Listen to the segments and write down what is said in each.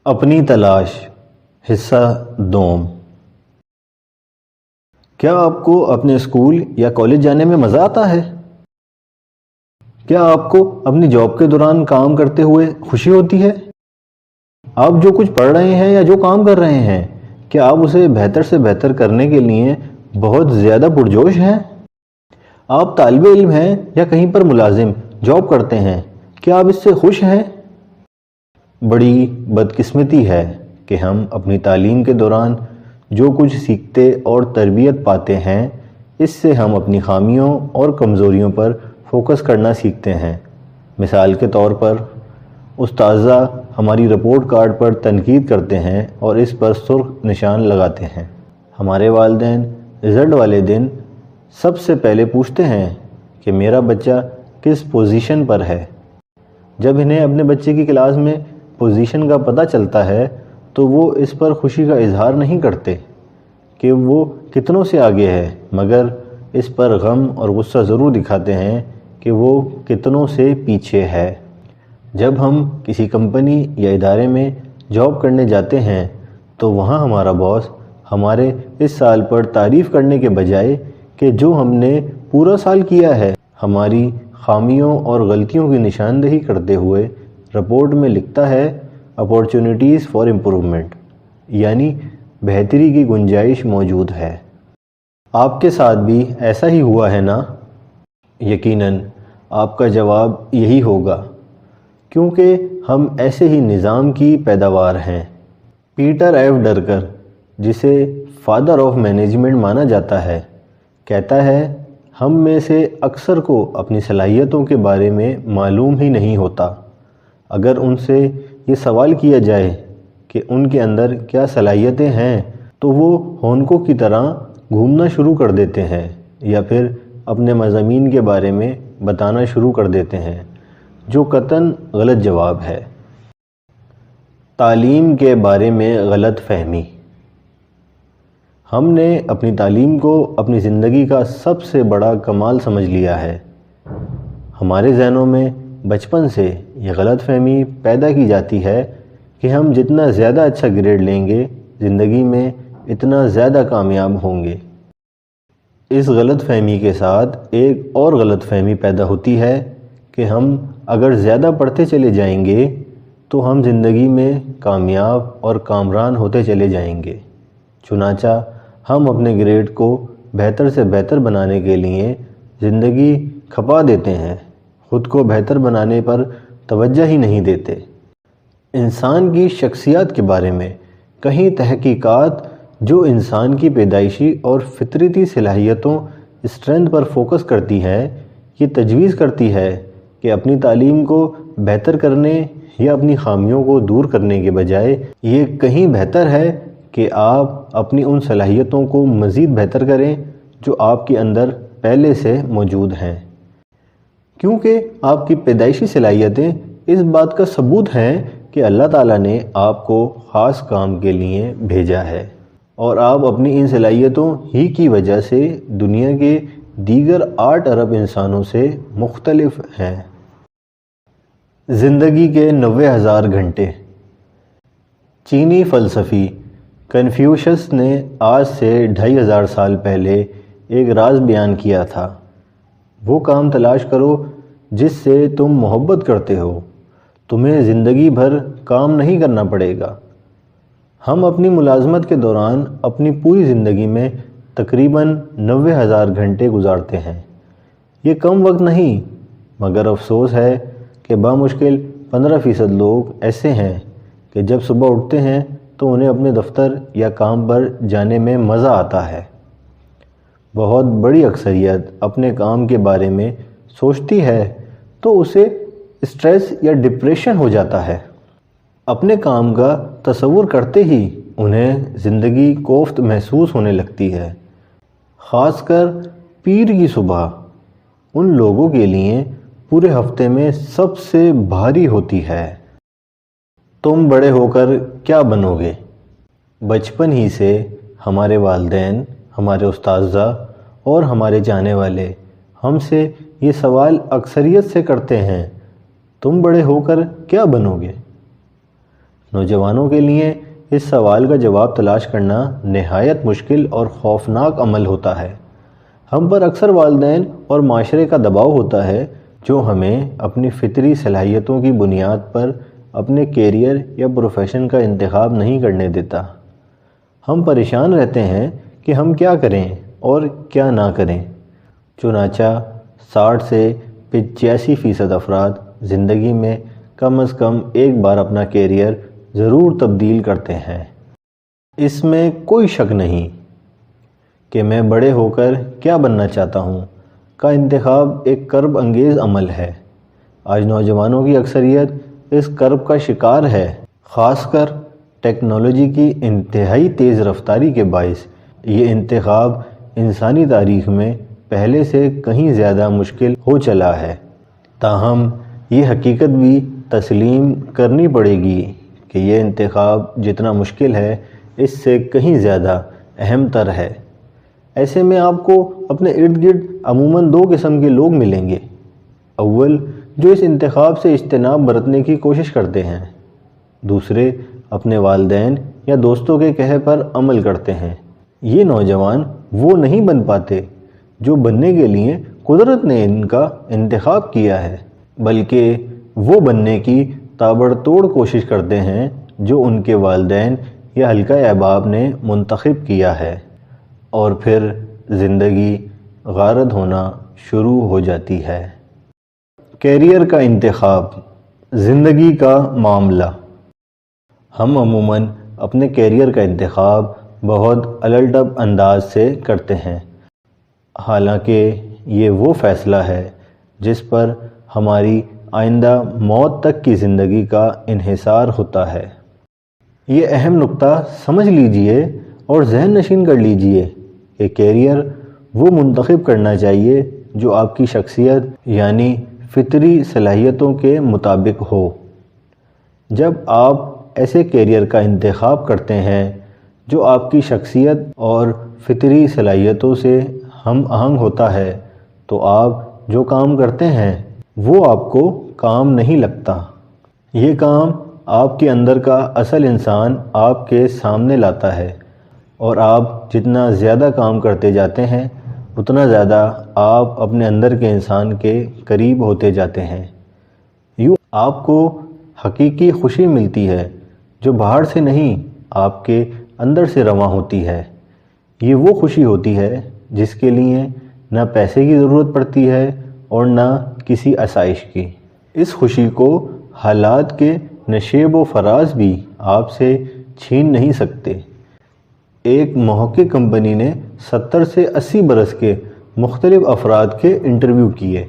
اپنی تلاش حصہ دوم۔ کیا آپ کو اپنے اسکول یا کالج جانے میں مزہ آتا ہے؟ کیا آپ کو اپنی جاب کے دوران کام کرتے ہوئے خوشی ہوتی ہے؟ آپ جو کچھ پڑھ رہے ہیں یا جو کام کر رہے ہیں، کیا آپ اسے بہتر سے بہتر کرنے کے لیے بہت زیادہ پرجوش ہیں؟ آپ طالب علم ہیں یا کہیں پر ملازم جاب کرتے ہیں، کیا آپ اس سے خوش ہیں؟ بڑی بدقسمتی ہے کہ ہم اپنی تعلیم کے دوران جو کچھ سیکھتے اور تربیت پاتے ہیں، اس سے ہم اپنی خامیوں اور کمزوریوں پر فوکس کرنا سیکھتے ہیں۔ مثال کے طور پر، اساتذہ ہماری رپورٹ کارڈ پر تنقید کرتے ہیں اور اس پر سرخ نشان لگاتے ہیں۔ ہمارے والدین رزلٹ والے دن سب سے پہلے پوچھتے ہیں کہ میرا بچہ کس پوزیشن پر ہے۔ جب انہیں اپنے بچے کی کلاس میں پوزیشن کا پتہ چلتا ہے تو وہ اس پر خوشی کا اظہار نہیں کرتے کہ وہ کتنوں سے آگے ہے، مگر اس پر غم اور غصہ ضرور دکھاتے ہیں کہ وہ کتنوں سے پیچھے ہے۔ جب ہم کسی کمپنی یا ادارے میں جاب کرنے جاتے ہیں تو وہاں ہمارا باس ہمارے اس سال پر تعریف کرنے کے بجائے کہ جو ہم نے پورا سال کیا ہے، ہماری خامیوں اور غلطیوں کی نشاندہی کرتے ہوئے رپورٹ میں لکھتا ہے اپارچونٹیز فار امپرومنٹ، یعنی بہتری کی گنجائش موجود ہے۔ آپ کے ساتھ بھی ایسا ہی ہوا ہے نا؟ یقیناً آپ کا جواب یہی ہوگا، کیونکہ ہم ایسے ہی نظام کی پیداوار ہیں۔ پیٹر ایف ڈرکر، جسے فادر آف مینجمنٹ مانا جاتا ہے، کہتا ہے ہم میں سے اکثر کو اپنی صلاحیتوں کے بارے میں معلوم ہی نہیں ہوتا۔ اگر ان سے یہ سوال کیا جائے کہ ان کے اندر کیا صلاحیتیں ہیں تو وہ ہونکوں کی طرح گھومنا شروع کر دیتے ہیں یا پھر اپنے مضامین کے بارے میں بتانا شروع کر دیتے ہیں، جو قطعاً غلط جواب ہے۔ تعلیم کے بارے میں غلط فہمی۔ ہم نے اپنی تعلیم کو اپنی زندگی کا سب سے بڑا کمال سمجھ لیا ہے۔ ہمارے ذہنوں میں بچپن سے یہ غلط فہمی پیدا کی جاتی ہے کہ ہم جتنا زیادہ اچھا گریڈ لیں گے، زندگی میں اتنا زیادہ کامیاب ہوں گے۔ اس غلط فہمی کے ساتھ ایک اور غلط فہمی پیدا ہوتی ہے کہ ہم اگر زیادہ پڑھتے چلے جائیں گے تو ہم زندگی میں کامیاب اور کامران ہوتے چلے جائیں گے۔ چنانچہ ہم اپنے گریڈ کو بہتر سے بہتر بنانے کے لیے زندگی کھپا دیتے ہیں، خود کو بہتر بنانے پر توجہ ہی نہیں دیتے۔ انسان کی شخصیت کے بارے میں کئی تحقیقات جو انسان کی پیدائشی اور فطرتی صلاحیتوں اسٹرینتھ پر فوکس کرتی ہیں، یہ تجویز کرتی ہے کہ اپنی تعلیم کو بہتر کرنے یا اپنی خامیوں کو دور کرنے کے بجائے یہ کہیں بہتر ہے کہ آپ اپنی ان صلاحیتوں کو مزید بہتر کریں جو آپ کے اندر پہلے سے موجود ہیں، کیونکہ آپ کی پیدائشی صلاحیتیں اس بات کا ثبوت ہیں کہ اللہ تعالیٰ نے آپ کو خاص کام کے لیے بھیجا ہے، اور آپ اپنی ان صلاحیتوں ہی کی وجہ سے دنیا کے دیگر 8 ارب انسانوں سے مختلف ہیں۔ زندگی کے 90,000 گھنٹے۔ چینی فلسفی کنفیوشس نے آج سے 2500 سال پہلے ایک راز بیان کیا تھا۔ وہ کام تلاش کرو جس سے تم محبت کرتے ہو، تمہیں زندگی بھر کام نہیں کرنا پڑے گا۔ ہم اپنی ملازمت کے دوران اپنی پوری زندگی میں تقریباً 90,000 گھنٹے گزارتے ہیں۔ یہ کم وقت نہیں، مگر افسوس ہے کہ بامشکل 15% لوگ ایسے ہیں کہ جب صبح اٹھتے ہیں تو انہیں اپنے دفتر یا کام پر جانے میں مزہ آتا ہے۔ بہت بڑی اکثریت اپنے کام کے بارے میں سوچتی ہے تو اسے اسٹریس یا ڈپریشن ہو جاتا ہے۔ اپنے کام کا تصور کرتے ہی انہیں زندگی کوفت محسوس ہونے لگتی ہے۔ خاص کر پیر کی صبح ان لوگوں کے لیے پورے ہفتے میں سب سے بھاری ہوتی ہے۔ تم بڑے ہو کر کیا بنو گے؟ بچپن ہی سے ہمارے والدین، ہمارے اساتذہ اور ہمارے جانے والے ہم سے یہ سوال اکثریت سے کرتے ہیں، تم بڑے ہو کر کیا بنو گے؟ نوجوانوں کے لیے اس سوال کا جواب تلاش کرنا نہایت مشکل اور خوفناک عمل ہوتا ہے۔ ہم پر اکثر والدین اور معاشرے کا دباؤ ہوتا ہے جو ہمیں اپنی فطری صلاحیتوں کی بنیاد پر اپنے کیریئر یا پروفیشن کا انتخاب نہیں کرنے دیتا۔ ہم پریشان رہتے ہیں کہ ہم کیا کریں اور کیا نہ کریں۔ چنانچہ 60 سے 85% افراد زندگی میں کم از کم ایک بار اپنا کیریئر ضرور تبدیل کرتے ہیں۔ اس میں کوئی شک نہیں کہ میں بڑے ہو کر کیا بننا چاہتا ہوں کا انتخاب ایک کرب انگیز عمل ہے۔ آج نوجوانوں کی اکثریت اس کرب کا شکار ہے، خاص کر ٹیکنالوجی کی انتہائی تیز رفتاری کے باعث۔ یہ انتخاب انسانی تاریخ میں پہلے سے کہیں زیادہ مشکل ہو چلا ہے، تاہم یہ حقیقت بھی تسلیم کرنی پڑے گی کہ یہ انتخاب جتنا مشکل ہے اس سے کہیں زیادہ اہم تر ہے۔ ایسے میں آپ کو اپنے ارد گرد عموماً 2 قسم کے لوگ ملیں گے۔ اول، جو اس انتخاب سے اجتناب برتنے کی کوشش کرتے ہیں۔ دوسرے، اپنے والدین یا دوستوں کے کہے پر عمل کرتے ہیں۔ یہ نوجوان وہ نہیں بن پاتے جو بننے کے لیے قدرت نے ان کا انتخاب کیا ہے، بلکہ وہ بننے کی تابڑتوڑ کوشش کرتے ہیں جو ان کے والدین یا حلقہ احباب نے منتخب کیا ہے، اور پھر زندگی غارت ہونا شروع ہو جاتی ہے۔ کیریئر کا انتخاب، زندگی کا معاملہ۔ ہم عموماً اپنے کیریئر کا انتخاب بہت الٹ اب انداز سے کرتے ہیں، حالانکہ یہ وہ فیصلہ ہے جس پر ہماری آئندہ موت تک کی زندگی کا انحصار ہوتا ہے۔ یہ اہم نقطہ سمجھ لیجئے اور ذہن نشین کر لیجئے کہ کیریئر وہ منتخب کرنا چاہیے جو آپ کی شخصیت یعنی فطری صلاحیتوں کے مطابق ہو۔ جب آپ ایسے کیریئر کا انتخاب کرتے ہیں جو آپ کی شخصیت اور فطری صلاحیتوں سے ہم آہنگ ہوتا ہے تو آپ جو کام کرتے ہیں وہ آپ کو کام نہیں لگتا۔ یہ کام آپ کے اندر کا اصل انسان آپ کے سامنے لاتا ہے، اور آپ جتنا زیادہ کام کرتے جاتے ہیں اتنا زیادہ آپ اپنے اندر کے انسان کے قریب ہوتے جاتے ہیں۔ یوں آپ کو حقیقی خوشی ملتی ہے جو باہر سے نہیں آپ کے اندر سے رواں ہوتی ہے۔ یہ وہ خوشی ہوتی ہے جس کے لیے نہ پیسے کی ضرورت پڑتی ہے اور نہ کسی آسائش کی۔ اس خوشی کو حالات کے نشیب و فراز بھی آپ سے چھین نہیں سکتے۔ ایک محقق کمپنی نے 70 سے 80 برس کے مختلف افراد کے انٹرویو کیے،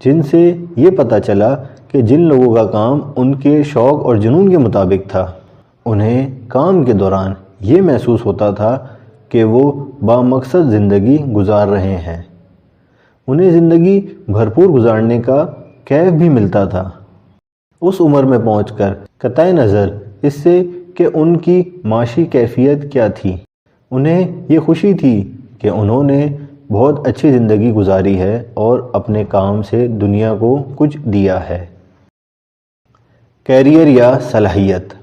جن سے یہ پتہ چلا کہ جن لوگوں کا کام ان کے شوق اور جنون کے مطابق تھا، انہیں کام کے دوران یہ محسوس ہوتا تھا کہ وہ بامقصد زندگی گزار رہے ہیں۔ انہیں زندگی بھرپور گزارنے کا کیف بھی ملتا تھا۔ اس عمر میں پہنچ کر قطع نظر اس سے کہ ان کی معاشی کیفیت کیا تھی، انہیں یہ خوشی تھی کہ انہوں نے بہت اچھی زندگی گزاری ہے اور اپنے کام سے دنیا کو کچھ دیا ہے۔ کیریئر یا صلاحیت،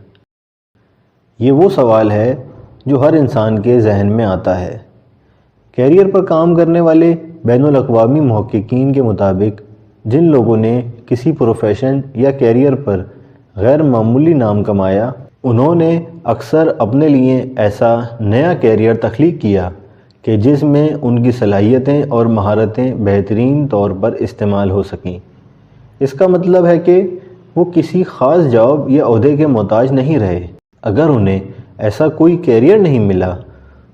یہ وہ سوال ہے جو ہر انسان کے ذہن میں آتا ہے۔ کیریئر پر کام کرنے والے بین الاقوامی محققین کے مطابق جن لوگوں نے کسی پروفیشن یا کیریئر پر غیر معمولی نام کمایا، انہوں نے اکثر اپنے لیے ایسا نیا کیریئر تخلیق کیا کہ جس میں ان کی صلاحیتیں اور مہارتیں بہترین طور پر استعمال ہو سکیں۔ اس کا مطلب ہے کہ وہ کسی خاص جاب یا عہدے کے محتاج نہیں رہے۔ اگر انہیں ایسا کوئی کیریئر نہیں ملا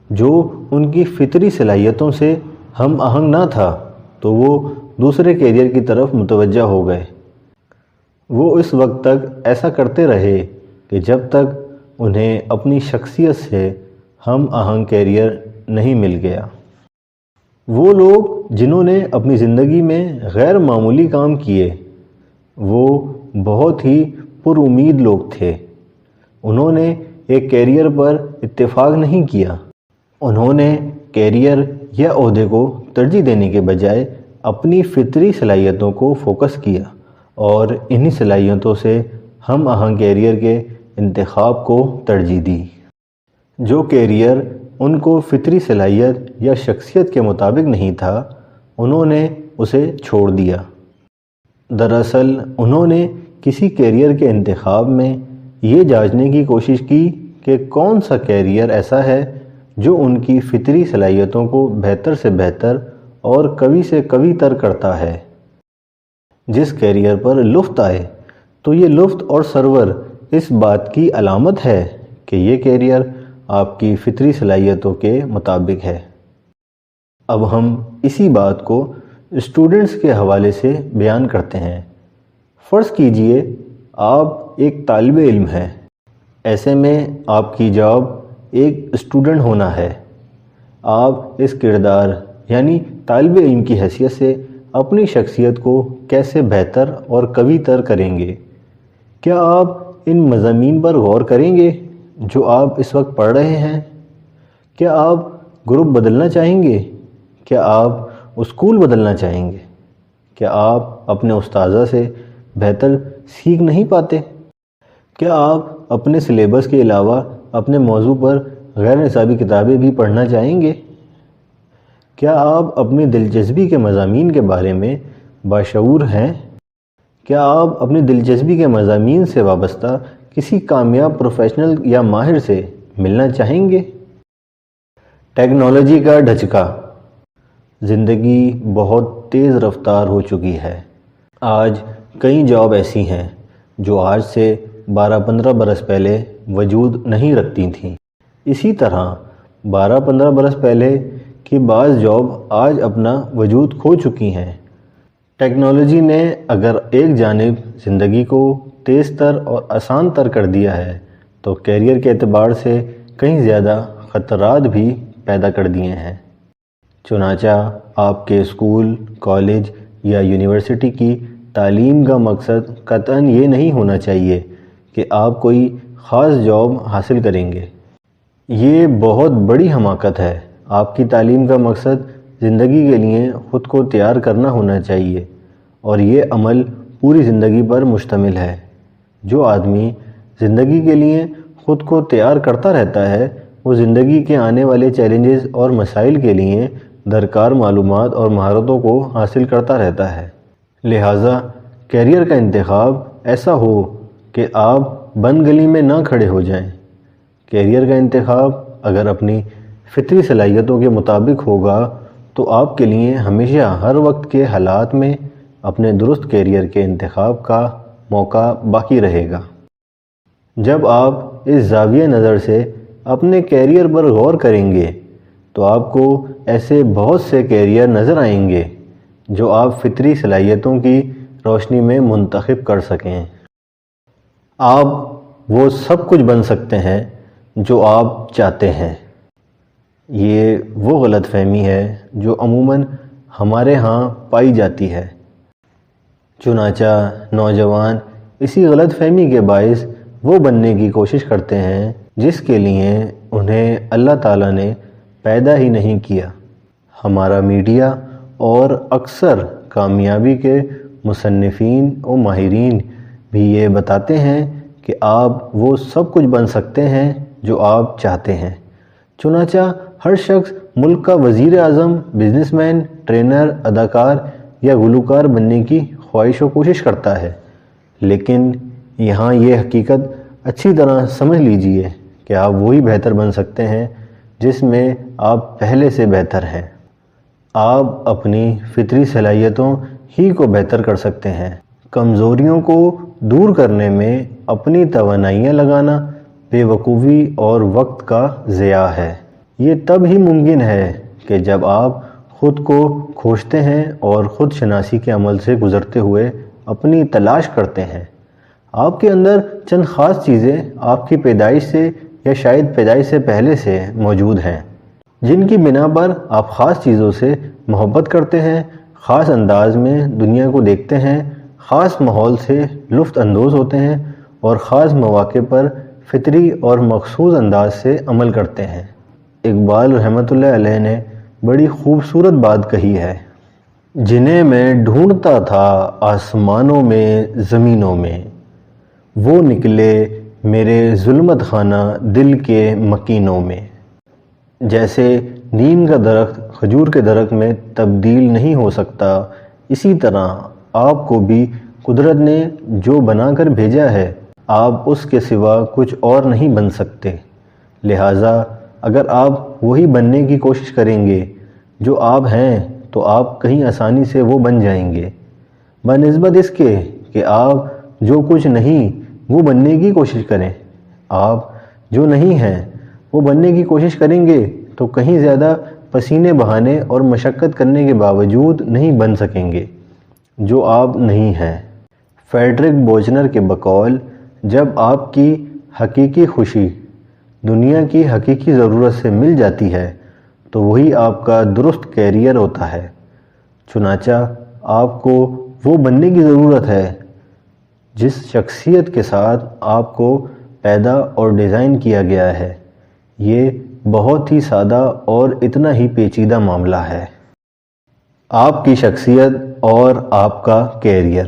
جو ان کی فطری صلاحیتوں سے ہم آہنگ نہ تھا تو وہ دوسرے کیریئر کی طرف متوجہ ہو گئے۔ وہ اس وقت تک ایسا کرتے رہے کہ جب تک انہیں اپنی شخصیت سے ہم آہنگ کیریئر نہیں مل گیا۔ وہ لوگ جنہوں نے اپنی زندگی میں غیر معمولی کام کیے وہ بہت ہی پر امید لوگ تھے۔ انہوں نے ایک کیریئر پر اتفاق نہیں کیا، انہوں نے کیریئر یا عہدے کو ترجیح دینے کے بجائے اپنی فطری صلاحیتوں کو فوکس کیا اور انہی صلاحیتوں سے ہم آہنگ کیریئر کے انتخاب کو ترجیح دی۔ جو کیریئر ان کو فطری صلاحیت یا شخصیت کے مطابق نہیں تھا انہوں نے اسے چھوڑ دیا۔ دراصل انہوں نے کسی کیریئر کے انتخاب میں یہ جانچنے کی کوشش کی کہ کون سا کیریئر ایسا ہے جو ان کی فطری صلاحیتوں کو بہتر سے بہتر اور قوی سے قوی تر کرتا ہے۔ جس کیریئر پر لطف آئے تو یہ لطف اور سرور اس بات کی علامت ہے کہ یہ کیریئر آپ کی فطری صلاحیتوں کے مطابق ہے۔ اب ہم اسی بات کو اسٹوڈنٹس کے حوالے سے بیان کرتے ہیں۔ فرض کیجئے آپ ایک طالب علم ہیں، ایسے میں آپ کی جاب ایک اسٹوڈنٹ ہونا ہے۔ آپ اس کردار یعنی طالب علم کی حیثیت سے اپنی شخصیت کو کیسے بہتر اور قوی تر کریں گے؟ کیا آپ ان مضامین پر غور کریں گے جو آپ اس وقت پڑھ رہے ہیں؟ کیا آپ گروپ بدلنا چاہیں گے؟ کیا آپ اسکول بدلنا چاہیں گے؟ کیا آپ اپنے استاذہ سے بہتر سیکھ نہیں پاتے؟ کیا آپ اپنے سلیبس کے علاوہ اپنے موضوع پر غیر نصابی کتابیں بھی پڑھنا چاہیں گے؟ کیا آپ اپنی دلچسپی کے مضامین کے بارے میں باشعور ہیں؟ کیا آپ اپنی دلچسپی کے مضامین سے وابستہ کسی کامیاب پروفیشنل یا ماہر سے ملنا چاہیں گے؟ ٹیکنالوجی کا دھچکا۔ زندگی بہت تیز رفتار ہو چکی ہے۔ آج کئی جاب ایسی ہیں جو آج سے 12-15 برس پہلے وجود نہیں رکھتی تھیں۔ اسی طرح 12-15 برس پہلے کی بعض جاب آج اپنا وجود کھو چکی ہیں۔ ٹیکنالوجی نے اگر ایک جانب زندگی کو تیز تر اور آسان تر کر دیا ہے تو کیریئر کے اعتبار سے کہیں زیادہ خطرات بھی پیدا کر دیے ہیں۔ چنانچہ آپ کے اسکول، کالج یا یونیورسٹی کی تعلیم کا مقصد قطعاً یہ نہیں ہونا چاہیے کہ آپ کوئی خاص جاب حاصل کریں گے۔ یہ بہت بڑی حماقت ہے۔ آپ کی تعلیم کا مقصد زندگی کے لیے خود کو تیار کرنا ہونا چاہیے، اور یہ عمل پوری زندگی پر مشتمل ہے۔ جو آدمی زندگی کے لیے خود کو تیار کرتا رہتا ہے وہ زندگی کے آنے والے چیلنجز اور مسائل کے لیے درکار معلومات اور مہارتوں کو حاصل کرتا رہتا ہے۔ لہٰذا کیریئر کا انتخاب ایسا ہو کہ آپ بند گلی میں نہ کھڑے ہو جائیں۔ کیریئر کا انتخاب اگر اپنی فطری صلاحیتوں کے مطابق ہوگا تو آپ کے لیے ہمیشہ ہر وقت کے حالات میں اپنے درست کیریئر کے انتخاب کا موقع باقی رہے گا۔ جب آپ اس زاویہ نظر سے اپنے کیریئر پر غور کریں گے تو آپ کو ایسے بہت سے کیریئر نظر آئیں گے جو آپ فطری صلاحیتوں کی روشنی میں منتخب کر سکیں۔ آپ وہ سب کچھ بن سکتے ہیں جو آپ چاہتے ہیں۔ یہ وہ غلط فہمی ہے جو عموماً ہمارے ہاں پائی جاتی ہے۔ چنانچہ نوجوان اسی غلط فہمی کے باعث وہ بننے کی کوشش کرتے ہیں جس کے لیے انہیں اللہ تعالیٰ نے پیدا ہی نہیں کیا۔ ہمارا میڈیا اور اکثر کامیابی کے مصنفین و ماہرین بھی یہ بتاتے ہیں کہ آپ وہ سب کچھ بن سکتے ہیں جو آپ چاہتے ہیں۔ چنانچہ ہر شخص ملک کا وزیر اعظم، بزنس مین، ٹرینر، اداکار یا گلوکار بننے کی خواہش و کوشش کرتا ہے، لیکن یہاں یہ حقیقت اچھی طرح سمجھ لیجئے کہ آپ وہی بہتر بن سکتے ہیں جس میں آپ پہلے سے بہتر ہیں۔ آپ اپنی فطری صلاحیتوں ہی کو بہتر کر سکتے ہیں۔ کمزوریوں کو دور کرنے میں اپنی توانائیاں لگانا بے وقوفی اور وقت کا ضیاع ہے۔ یہ تب ہی ممکن ہے کہ جب آپ خود کو کھوجتے ہیں اور خود شناسی کے عمل سے گزرتے ہوئے اپنی تلاش کرتے ہیں۔ آپ کے اندر چند خاص چیزیں آپ کی پیدائش سے یا شاید پیدائش سے پہلے سے موجود ہیں، جن کی بنا پر آپ خاص چیزوں سے محبت کرتے ہیں، خاص انداز میں دنیا کو دیکھتے ہیں، خاص ماحول سے لطف اندوز ہوتے ہیں اور خاص مواقع پر فطری اور مخصوص انداز سے عمل کرتے ہیں۔ اقبال رحمۃ اللہ علیہ نے بڑی خوبصورت بات کہی ہے، جنہیں میں ڈھونڈتا تھا آسمانوں میں زمینوں میں، وہ نکلے میرے ظلمت خانہ دل کے مکینوں میں۔ جیسے نیم کا درخت کھجور کے درخت میں تبدیل نہیں ہو سکتا، اسی طرح آپ کو بھی قدرت نے جو بنا کر بھیجا ہے، آپ اس کے سوا کچھ اور نہیں بن سکتے۔ لہٰذا اگر آپ وہی بننے کی کوشش کریں گے جو آپ ہیں تو آپ کہیں آسانی سے وہ بن جائیں گے، بنسبت اس کے کہ آپ جو کچھ نہیں وہ بننے کی کوشش کریں۔ آپ جو نہیں ہیں وہ بننے کی کوشش کریں گے تو کہیں زیادہ پسینے بہانے اور مشقت کرنے کے باوجود نہیں بن سکیں گے جو آپ نہیں ہیں۔ فریڈرک بوچنر کے بقول، جب آپ کی حقیقی خوشی دنیا کی حقیقی ضرورت سے مل جاتی ہے تو وہی آپ کا درست کیریئر ہوتا ہے۔ چنانچہ آپ کو وہ بننے کی ضرورت ہے جس شخصیت کے ساتھ آپ کو پیدا اور ڈیزائن کیا گیا ہے۔ یہ بہت ہی سادہ اور اتنا ہی پیچیدہ معاملہ ہے۔ آپ کی شخصیت اور آپ کا کیریئر۔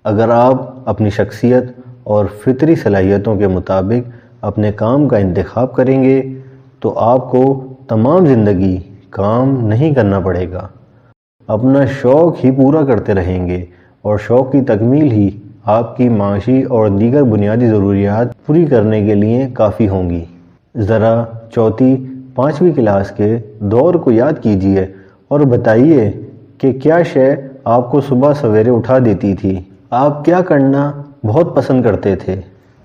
اگر آپ اپنی شخصیت اور فطری صلاحیتوں کے مطابق اپنے کام کا انتخاب کریں گے تو آپ کو تمام زندگی کام نہیں کرنا پڑے گا، اپنا شوق ہی پورا کرتے رہیں گے، اور شوق کی تکمیل ہی آپ کی معاشی اور دیگر بنیادی ضروریات پوری کرنے کے لیے کافی ہوں گی۔ ذرا چوتھی پانچویں کلاس کے دور کو یاد کیجئے اور بتائیے کہ کیا شے آپ کو صبح سویرے اٹھا دیتی تھی۔ آپ کیا کرنا بہت پسند کرتے تھے؟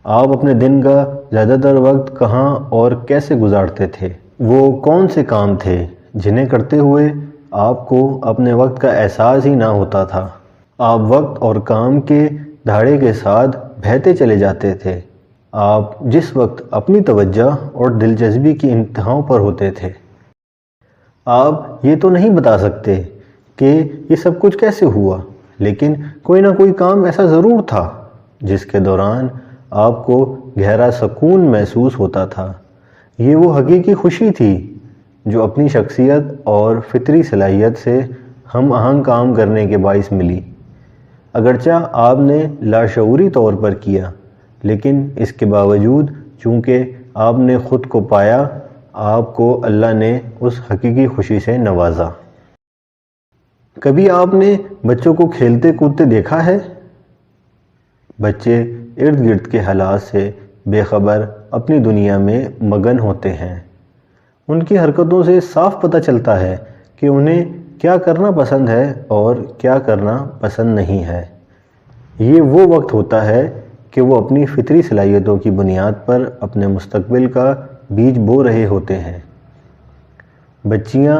آپ اپنے دن کا زیادہ تر وقت کہاں اور کیسے گزارتے تھے؟ وہ کون سے کام تھے جنہیں کرتے ہوئے آپ کو اپنے وقت کا احساس ہی نہ ہوتا تھا؟ آپ وقت اور کام کے دھاڑے کے ساتھ بہتے چلے جاتے تھے۔ آپ جس وقت اپنی توجہ اور دلچسپی کی انتہاؤں پر ہوتے تھے۔ آپ یہ تو نہیں بتا سکتے کہ یہ سب کچھ کیسے ہوا، لیکن کوئی نہ کوئی کام ایسا ضرور تھا جس کے دوران آپ کو گہرا سکون محسوس ہوتا تھا۔ یہ وہ حقیقی خوشی تھی جو اپنی شخصیت اور فطری صلاحیت سے ہم آہنگ کام کرنے کے باعث ملی۔ اگرچہ آپ نے لاشعوری طور پر کیا، لیکن اس کے باوجود چونکہ آپ نے خود کو پایا، آپ کو اللہ نے اس حقیقی خوشی سے نوازا۔ کبھی آپ نے بچوں کو کھیلتے کودتے دیکھا ہے؟ بچے ارد گرد کے حالات سے بے خبر اپنی دنیا میں مگن ہوتے ہیں۔ ان کی حرکتوں سے صاف پتہ چلتا ہے کہ انہیں کیا کرنا پسند ہے اور کیا کرنا پسند نہیں ہے۔ یہ وہ وقت ہوتا ہے کہ وہ اپنی فطری صلاحیتوں کی بنیاد پر اپنے مستقبل کا بیج بو رہے ہوتے ہیں۔ بچیاں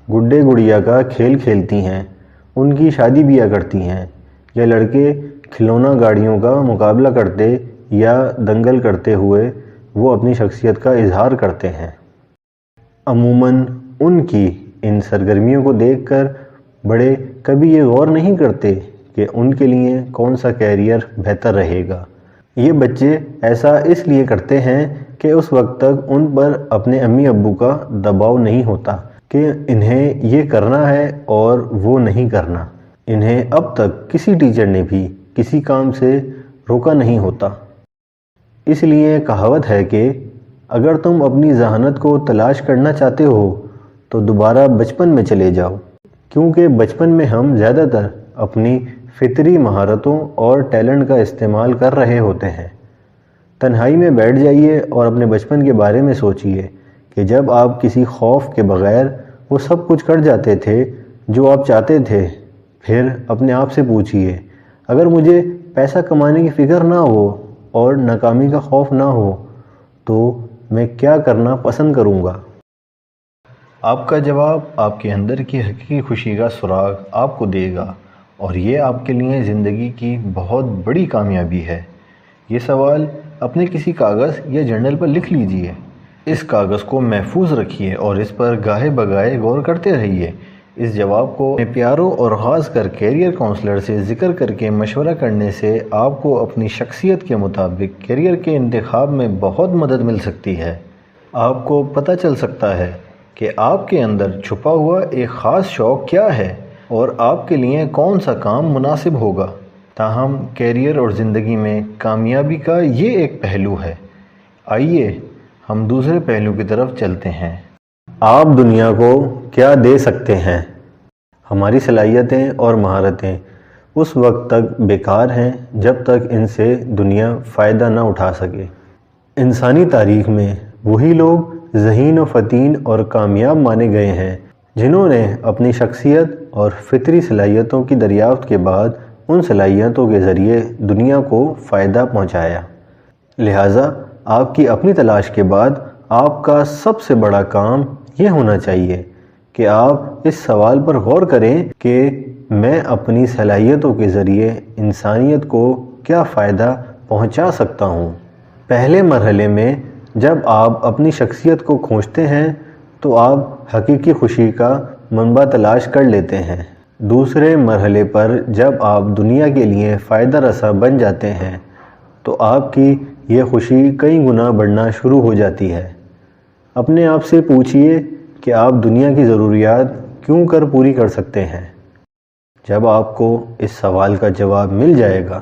گڈے گڑیا کا کھیل کھیلتی ہیں، ان کی شادی بیاہ کرتی ہیں، یا لڑکے کھلونا گاڑیوں کا مقابلہ کرتے یا دنگل کرتے ہوئے وہ اپنی شخصیت کا اظہار کرتے ہیں۔ عموماً ان کی ان سرگرمیوں کو دیکھ کر بڑے کبھی یہ غور نہیں کرتے کہ ان کے لیے کون سا کیریئر بہتر رہے گا۔ یہ بچے ایسا اس لیے کرتے ہیں کہ اس وقت تک ان پر اپنے امی ابو کا دباؤ نہیں ہوتا کہ انہیں یہ کرنا ہے اور وہ نہیں کرنا۔ انہیں اب تک کسی ٹیچر نے بھی کسی کام سے روکا نہیں ہوتا۔ اس لیے کہاوت ہے کہ اگر تم اپنی ذہانت کو تلاش کرنا چاہتے ہو تو دوبارہ بچپن میں چلے جاؤ، کیونکہ بچپن میں ہم زیادہ تر اپنی فطری مہارتوں اور ٹیلنٹ کا استعمال کر رہے ہوتے ہیں۔ تنہائی میں بیٹھ جائیے اور اپنے بچپن کے بارے میں سوچئے کہ جب آپ کسی خوف کے بغیر وہ سب کچھ کر جاتے تھے جو آپ چاہتے تھے۔ پھر اپنے آپ سے پوچھئے، اگر مجھے پیسہ کمانے کی فکر نہ ہو اور ناکامی کا خوف نہ ہو تو میں کیا کرنا پسند کروں گا؟ آپ کا جواب آپ کے اندر کی حقیقی خوشی کا سراغ آپ کو دے گا، اور یہ آپ کے لیے زندگی کی بہت بڑی کامیابی ہے۔ یہ سوال اپنے کسی کاغذ یا جرنل پر لکھ لیجئے۔ اس کاغذ کو محفوظ رکھیے اور اس پر گاہے بگاہے غور کرتے رہیے۔ اس جواب کو اپنے پیاروں اور خاص کر کیریئر کونسلر سے ذکر کر کے مشورہ کرنے سے آپ کو اپنی شخصیت کے مطابق کیریئر کے انتخاب میں بہت مدد مل سکتی ہے۔ آپ کو پتہ چل سکتا ہے کہ آپ کے اندر چھپا ہوا ایک خاص شوق کیا ہے اور آپ کے لیے کون سا کام مناسب ہوگا۔ تاہم کیریئر اور زندگی میں کامیابی کا یہ ایک پہلو ہے۔ آئیے ہم دوسرے پہلو کی طرف چلتے ہیں۔ آپ دنیا کو کیا دے سکتے ہیں؟ ہماری صلاحیتیں اور مہارتیں اس وقت تک بیکار ہیں جب تک ان سے دنیا فائدہ نہ اٹھا سکے۔ انسانی تاریخ میں وہی لوگ ذہین و فطین اور کامیاب مانے گئے ہیں جنہوں نے اپنی شخصیت اور فطری صلاحیتوں کی دریافت کے بعد ان صلاحیتوں کے ذریعے دنیا کو فائدہ پہنچایا۔ لہٰذا آپ کی اپنی تلاش کے بعد آپ کا سب سے بڑا کام یہ ہونا چاہیے کہ آپ اس سوال پر غور کریں کہ میں اپنی صلاحیتوں کے ذریعے انسانیت کو کیا فائدہ پہنچا سکتا ہوں۔ پہلے مرحلے میں جب آپ اپنی شخصیت کو کھوجتے ہیں تو آپ حقیقی خوشی کا منبع تلاش کر لیتے ہیں۔ دوسرے مرحلے پر جب آپ دنیا کے لیے فائدہ رساں بن جاتے ہیں تو آپ کی یہ خوشی کئی گنا بڑھنا شروع ہو جاتی ہے۔ اپنے آپ سے پوچھئے کہ آپ دنیا کی ضروریات کیوں کر پوری کر سکتے ہیں۔ جب آپ کو اس سوال کا جواب مل جائے گا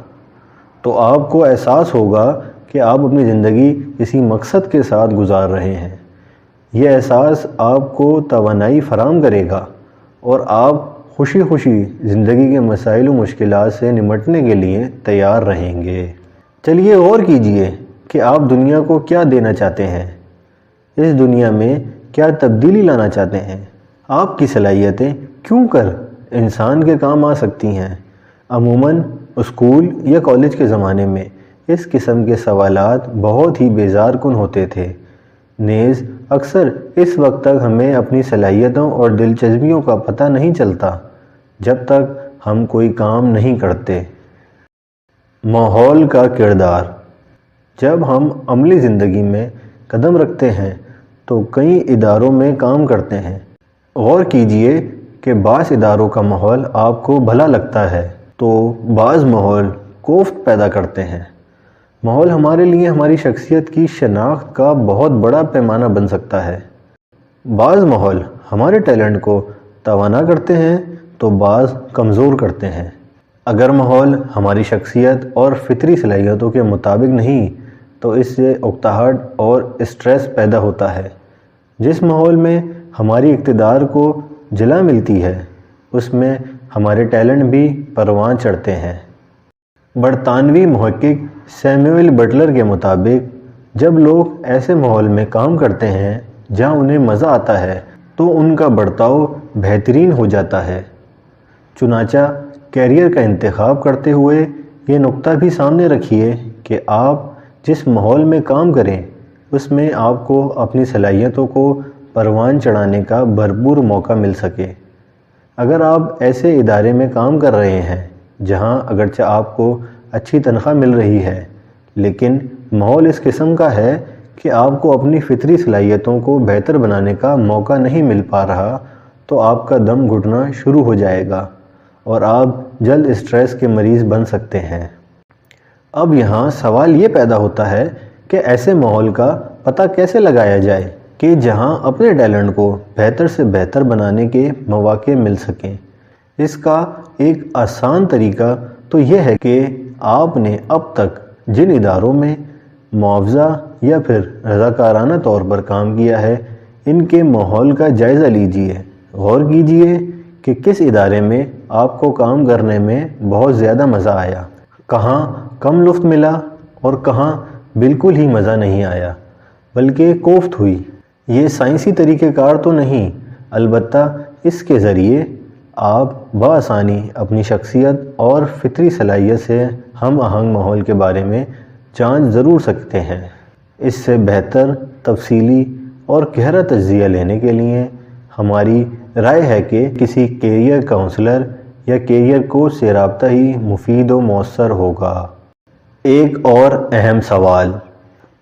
تو آپ کو احساس ہوگا کہ آپ اپنی زندگی کسی مقصد کے ساتھ گزار رہے ہیں۔ یہ احساس آپ کو توانائی فراہم کرے گا اور آپ خوشی خوشی زندگی کے مسائل و مشکلات سے نمٹنے کے لیے تیار رہیں گے۔ چلیے غور کیجئے کہ آپ دنیا کو کیا دینا چاہتے ہیں، اس دنیا میں کیا تبدیلی لانا چاہتے ہیں۔ آپ کی صلاحیتیں کیوں کر انسان کے کام آ سکتی ہیں۔ عموماً اسکول یا کالج کے زمانے میں اس قسم کے سوالات بہت ہی بیزار کن ہوتے تھے، نیز اکثر اس وقت تک ہمیں اپنی صلاحیتوں اور دلچسپیوں کا پتہ نہیں چلتا جب تک ہم کوئی کام نہیں کرتے۔ ماحول کا کردار۔ جب ہم عملی زندگی میں قدم رکھتے ہیں تو کئی اداروں میں کام کرتے ہیں۔ غور کیجئے کہ بعض اداروں کا ماحول آپ کو بھلا لگتا ہے تو بعض ماحول کوفت پیدا کرتے ہیں۔ ماحول ہمارے لیے ہماری شخصیت کی شناخت کا بہت بڑا پیمانہ بن سکتا ہے۔ بعض ماحول ہمارے ٹیلنٹ کو توانا کرتے ہیں تو بعض کمزور کرتے ہیں۔ اگر ماحول ہماری شخصیت اور فطری صلاحیتوں کے مطابق نہیں تو اس سے اکتاہٹ اور اسٹریس پیدا ہوتا ہے۔ جس ماحول میں ہماری اقتدار کو جلا ملتی ہے اس میں ہمارے ٹیلنٹ بھی پروان چڑھتے ہیں۔ برطانوی محقق سیموئل بٹلر کے مطابق جب لوگ ایسے ماحول میں کام کرتے ہیں جہاں انہیں مزہ آتا ہے تو ان کا برتاؤ بہترین ہو جاتا ہے۔ چنانچہ کیریئر کا انتخاب کرتے ہوئے یہ نقطہ بھی سامنے رکھیے کہ آپ جس ماحول میں کام کریں اس میں آپ کو اپنی صلاحیتوں کو پروان چڑھانے کا بھرپور موقع مل سکے۔ اگر آپ ایسے ادارے میں کام کر رہے ہیں جہاں اگرچہ آپ کو اچھی تنخواہ مل رہی ہے لیکن ماحول اس قسم کا ہے کہ آپ کو اپنی فطری صلاحیتوں کو بہتر بنانے کا موقع نہیں مل پا رہا تو آپ کا دم گھٹنا شروع ہو جائے گا اور آپ جلد اسٹریس کے مریض بن سکتے ہیں۔ اب یہاں سوال یہ پیدا ہوتا ہے کہ ایسے ماحول کا پتہ کیسے لگایا جائے کہ جہاں اپنے ٹیلنٹ کو بہتر سے بہتر بنانے کے مواقع مل سکیں۔ اس کا ایک آسان طریقہ تو یہ ہے کہ آپ نے اب تک جن اداروں میں معاوضہ یا پھر رضاکارانہ طور پر کام کیا ہے ان کے ماحول کا جائزہ لیجئے۔ غور کیجئے کہ کس ادارے میں آپ کو کام کرنے میں بہت زیادہ مزہ آیا، کہاں کم لطف ملا اور کہاں بالکل ہی مزہ نہیں آیا بلکہ کوفت ہوئی۔ یہ سائنسی طریقہ کار تو نہیں، البتہ اس کے ذریعے آپ بآسانی اپنی شخصیت اور فطری صلاحیت سے ہم آہنگ ماحول کے بارے میں جانچ ضرور سکتے ہیں۔ اس سے بہتر، تفصیلی اور گہرا تجزیہ لینے کے لیے ہماری رائے ہے کہ کسی کیریئر کاؤنسلر یا کیریئر کوچ سے رابطہ ہی مفید و مؤثر ہوگا۔ ایک اور اہم سوال۔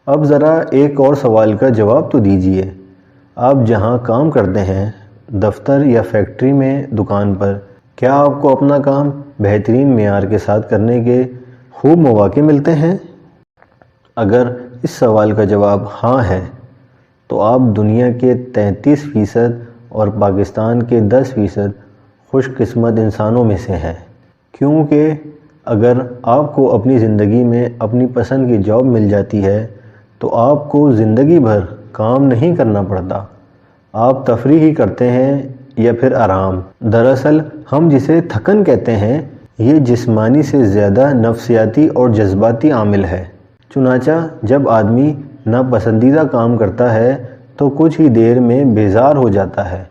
اب ذرا ایک اور سوال کا جواب تو دیجئے۔ آپ جہاں کام کرتے ہیں، دفتر یا فیکٹری میں، دکان پر، کیا آپ کو اپنا کام بہترین معیار کے ساتھ کرنے کے خوب مواقع ملتے ہیں؟ اگر اس سوال کا جواب ہاں ہے تو آپ دنیا کے 33% اور پاکستان کے 10% خوش قسمت انسانوں میں سے ہیں، کیونکہ اگر آپ کو اپنی زندگی میں اپنی پسند کی جاب مل جاتی ہے تو آپ کو زندگی بھر کام نہیں کرنا پڑتا، آپ تفریح ہی کرتے ہیں یا پھر آرام۔ دراصل ہم جسے تھکن کہتے ہیں یہ جسمانی سے زیادہ نفسیاتی اور جذباتی عامل ہے۔ چنانچہ جب آدمی ناپسندیدہ کام کرتا ہے تو کچھ ہی دیر میں بیزار ہو جاتا ہے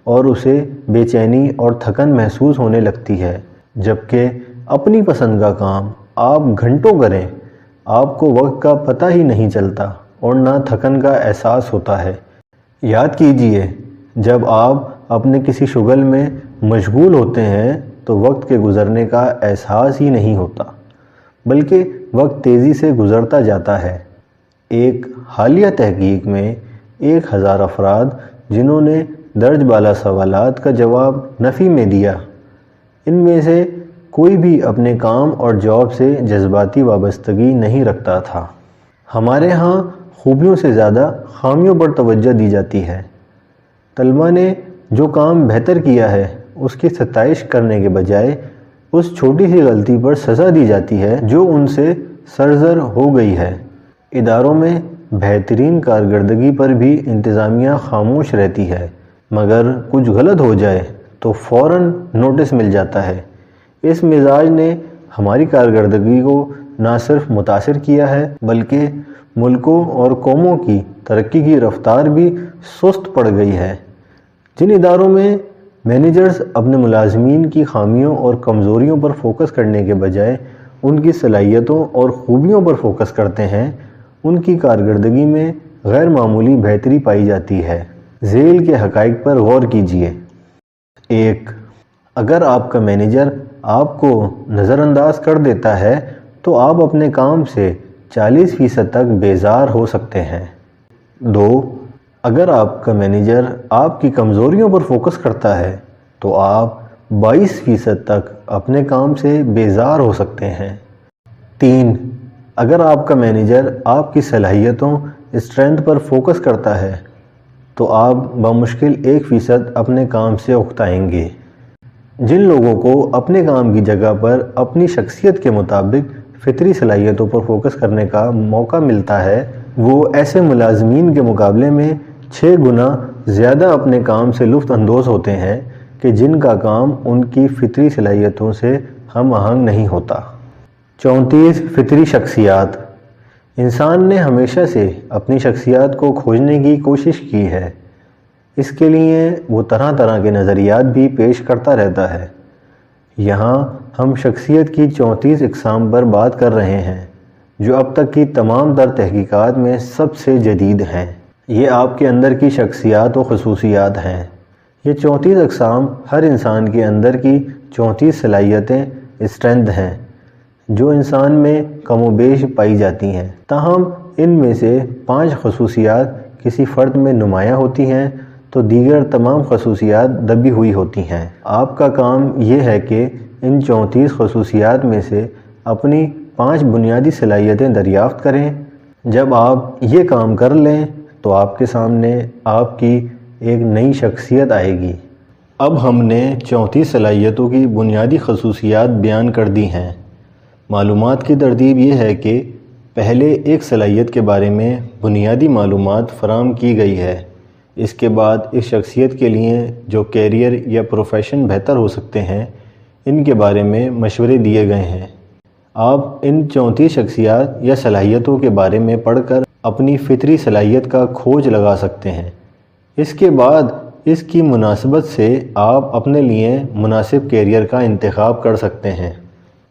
اور اسے بے چینی اور تھکن محسوس ہونے لگتی ہے، جبکہ اپنی پسند کا کام آپ گھنٹوں کریں، آپ کو وقت کا پتہ ہی نہیں چلتا اور نہ تھکن کا احساس ہوتا ہے۔ یاد کیجئے، جب آپ اپنے کسی شغل میں مشغول ہوتے ہیں تو وقت کے گزرنے کا احساس ہی نہیں ہوتا، بلکہ وقت تیزی سے گزرتا جاتا ہے۔ ایک حالیہ تحقیق میں 1000 افراد جنہوں نے درج بالا سوالات کا جواب نفی میں دیا، ان میں سے کوئی بھی اپنے کام اور جاب سے جذباتی وابستگی نہیں رکھتا تھا۔ ہمارے ہاں خوبیوں سے زیادہ خامیوں پر توجہ دی جاتی ہے۔ طلباء نے جو کام بہتر کیا ہے اس کی ستائش کرنے کے بجائے اس چھوٹی سی غلطی پر سزا دی جاتی ہے جو ان سے سرزر ہو گئی ہے۔ اداروں میں بہترین کارکردگی پر بھی انتظامیہ خاموش رہتی ہے، مگر کچھ غلط ہو جائے تو فوراً نوٹس مل جاتا ہے۔ اس مزاج نے ہماری کارکردگی کو نہ صرف متاثر کیا ہے بلکہ ملکوں اور قوموں کی ترقی کی رفتار بھی سست پڑ گئی ہے۔ جن اداروں میں مینیجرز اپنے ملازمین کی خامیوں اور کمزوریوں پر فوکس کرنے کے بجائے ان کی صلاحیتوں اور خوبیوں پر فوکس کرتے ہیں، ان کی کارکردگی میں غیر معمولی بہتری پائی جاتی ہے۔ ذیل کے حقائق پر غور کیجیے۔ 1. اگر آپ کا مینیجر آپ کو نظر انداز کر دیتا ہے تو آپ اپنے کام سے 40% تک بیزار ہو سکتے ہیں۔ 2. اگر آپ کا مینیجر آپ کی کمزوریوں پر فوکس کرتا ہے تو آپ 22% تک اپنے کام سے بیزار ہو سکتے ہیں۔ 3. اگر آپ کا مینیجر آپ کی صلاحیتوں اسٹرینتھ پر فوکس کرتا ہے تو آپ بمشکل 1% اپنے کام سے اکتائیں گے۔ جن لوگوں کو اپنے کام کی جگہ پر اپنی شخصیت کے مطابق فطری صلاحیتوں پر فوکس کرنے کا موقع ملتا ہے وہ ایسے ملازمین کے مقابلے میں 6 گنا زیادہ اپنے کام سے لطف اندوز ہوتے ہیں کہ جن کا کام ان کی فطری صلاحیتوں سے ہم آہنگ نہیں ہوتا۔ 34. فطری شخصیات۔ انسان نے ہمیشہ سے اپنی شخصیات کو کھوجنے کی کوشش کی ہے۔ اس کے لیے وہ طرح طرح کے نظریات بھی پیش کرتا رہتا ہے۔ یہاں ہم شخصیت کی 34 اقسام پر بات کر رہے ہیں جو اب تک کی تمام تر تحقیقات میں سب سے جدید ہیں۔ یہ آپ کے اندر کی شخصیات و خصوصیات ہیں۔ یہ 34 اقسام ہر انسان کے اندر کی 34 صلاحیتیں اسٹرینتھ ہیں جو انسان میں کم و بیش پائی جاتی ہیں، تاہم ان میں سے 5 خصوصیات کسی فرد میں نمایاں ہوتی ہیں تو دیگر تمام خصوصیات دبی ہوئی ہوتی ہیں۔ آپ کا کام یہ ہے کہ ان 34 خصوصیات میں سے اپنی 5 بنیادی صلاحیتیں دریافت کریں۔ جب آپ یہ کام کر لیں تو آپ کے سامنے آپ کی ایک نئی شخصیت آئے گی۔ اب ہم نے 34 صلاحیتوں کی بنیادی خصوصیات بیان کر دی ہیں۔ معلومات کی ترتیب یہ ہے کہ پہلے ایک صلاحیت کے بارے میں بنیادی معلومات فراہم کی گئی ہے، اس کے بعد اس شخصیت کے لیے جو کیریئر یا پروفیشن بہتر ہو سکتے ہیں ان کے بارے میں مشورے دیے گئے ہیں۔ آپ ان 34 شخصیات یا صلاحیتوں کے بارے میں پڑھ کر اپنی فطری صلاحیت کا کھوج لگا سکتے ہیں۔ اس کے بعد اس کی مناسبت سے آپ اپنے لیے مناسب کیریئر کا انتخاب کر سکتے ہیں۔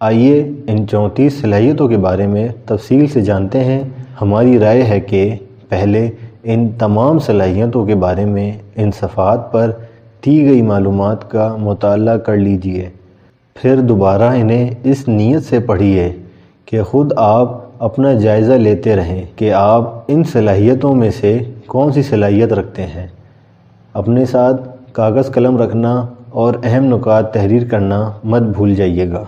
آئیے ان 34 صلاحیتوں کے بارے میں تفصیل سے جانتے ہیں۔ ہماری رائے ہے کہ پہلے ان تمام صلاحیتوں کے بارے میں ان صفحات پر دی گئی معلومات کا مطالعہ کر لیجئے، پھر دوبارہ انہیں اس نیت سے پڑھیے کہ خود آپ اپنا جائزہ لیتے رہیں کہ آپ ان صلاحیتوں میں سے کون سی صلاحیت رکھتے ہیں۔ اپنے ساتھ کاغذ قلم رکھنا اور اہم نکات تحریر کرنا مت بھول جائیے گا۔